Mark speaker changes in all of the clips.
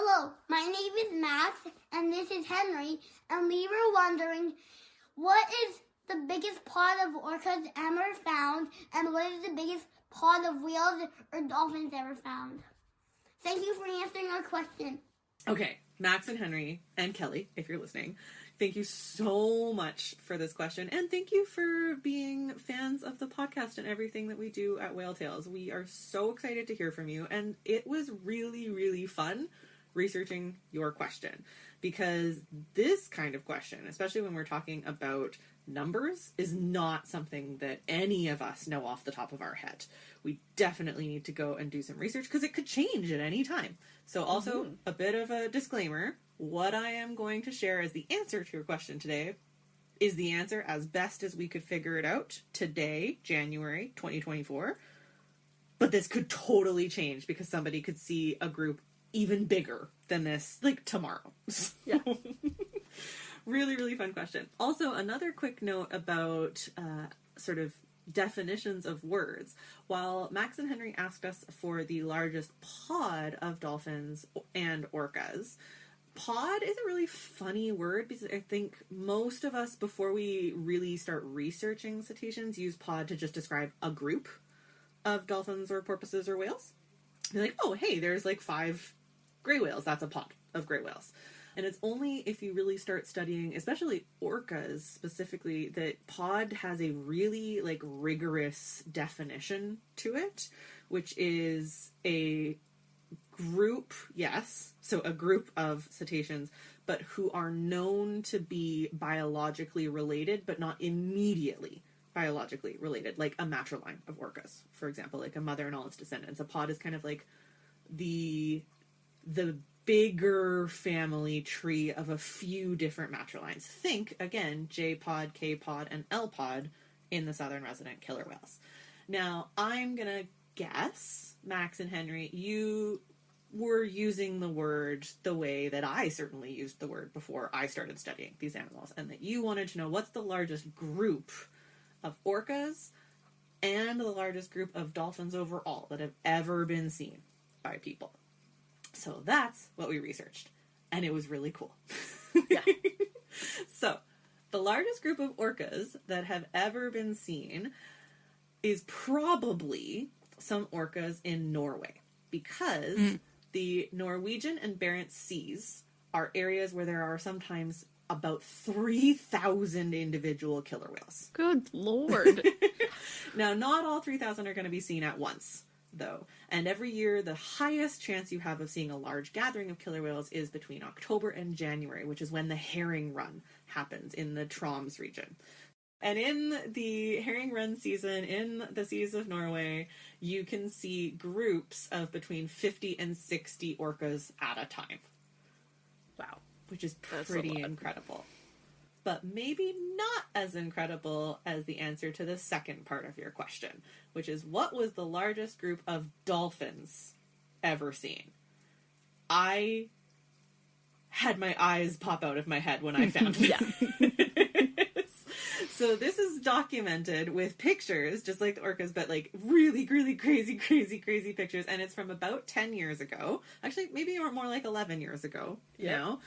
Speaker 1: Hello, my name is Max, and this is Henry, and we were wondering, what is the biggest pod of orcas ever found, and what is the biggest pod of whales or dolphins ever found? Thank you for answering our question.
Speaker 2: Okay, Max and Henry and Kelly, if you're listening, thank you so much for this question, and thank you for being fans of the podcast and everything that we do at Whale Tales. We are so excited to hear from you, and it was really, really fun researching your question, because this kind of question, especially when we're talking about numbers, is not something that any of us know off the top of our head. We definitely need to go and do some research because it could change at any time. So also a bit of a disclaimer, what I am going to share as the answer to your question today is the answer as best as we could figure it out today, January 2024. But this could totally change because somebody could see a group even bigger than this, like, tomorrow.
Speaker 3: Yeah.
Speaker 2: Really, really fun question. Also, another quick note about sort of definitions of words. While Max and Henry asked us for the largest pod of dolphins and orcas, pod is a really funny word because I think most of us, before we really start researching cetaceans, use pod to just describe a group of dolphins or porpoises or whales. You're like, oh, hey, there's like 5 gray whales. That's a pod of gray whales. And it's only if you really start studying, especially orcas specifically, that pod has a really, like, rigorous definition to it, which is a group, yes, so a group of cetaceans, but who are known to be biologically related, but not immediately biologically related, like a matriline of orcas, for example, like a mother and all its descendants. A pod is kind of like the bigger family tree of a few different matrilines. Think, again, J-pod, K-pod, and L-pod in the southern resident killer whales. Now, I'm going to guess, Max and Henry, you were using the word the way that I certainly used the word before I started studying these animals, and that you wanted to know what's the largest group of orcas and the largest group of dolphins overall that have ever been seen by people. So that's what we researched, and it was really cool.
Speaker 3: Yeah.
Speaker 2: So, the largest group of orcas that have ever been seen is probably some orcas in Norway, because the Norwegian and Barents Seas are areas where there are sometimes about 3,000 individual killer whales.
Speaker 3: Good Lord.
Speaker 2: Now, not all 3,000 are going to be seen at once, though. And every year, the highest chance you have of seeing a large gathering of killer whales is between October and January, which is when the herring run happens in the Troms region. And in the herring run season in the seas of Norway, you can see groups of between 50 and 60 orcas at a time.
Speaker 3: Wow.
Speaker 2: Which is pretty incredible. But maybe not as incredible as the answer to the second part of your question, which is, what was the largest group of dolphins ever seen? I had my eyes pop out of my head when I found this. So this is documented with pictures, just like the orcas, but like really, really crazy pictures. And it's from about 10 years ago. Actually, maybe more like 11 years ago now.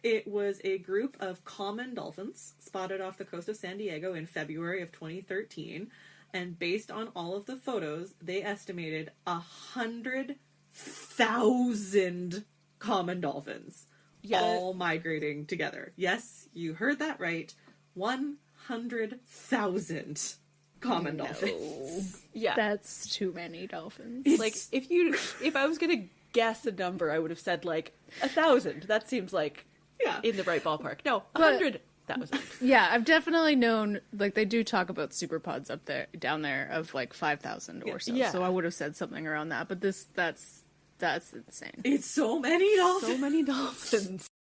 Speaker 2: It was a group of common dolphins spotted off the coast of San Diego in February of 2013. And based on all of the photos, they estimated 100,000 common dolphins all migrating together. Yes, you heard that right. 100,000 common dolphins.
Speaker 3: Yeah.
Speaker 4: That's too many dolphins.
Speaker 3: Like, if I was gonna guess a number, I would have said, like, 1,000. That seems like in the right ballpark. No, 100,000.
Speaker 4: Yeah, I've definitely known, like, they do talk about superpods down there of, like, 5,000 or so.
Speaker 3: Yeah.
Speaker 4: So I would have said something around that, but that's insane.
Speaker 2: It's so many dolphins.
Speaker 3: So many dolphins.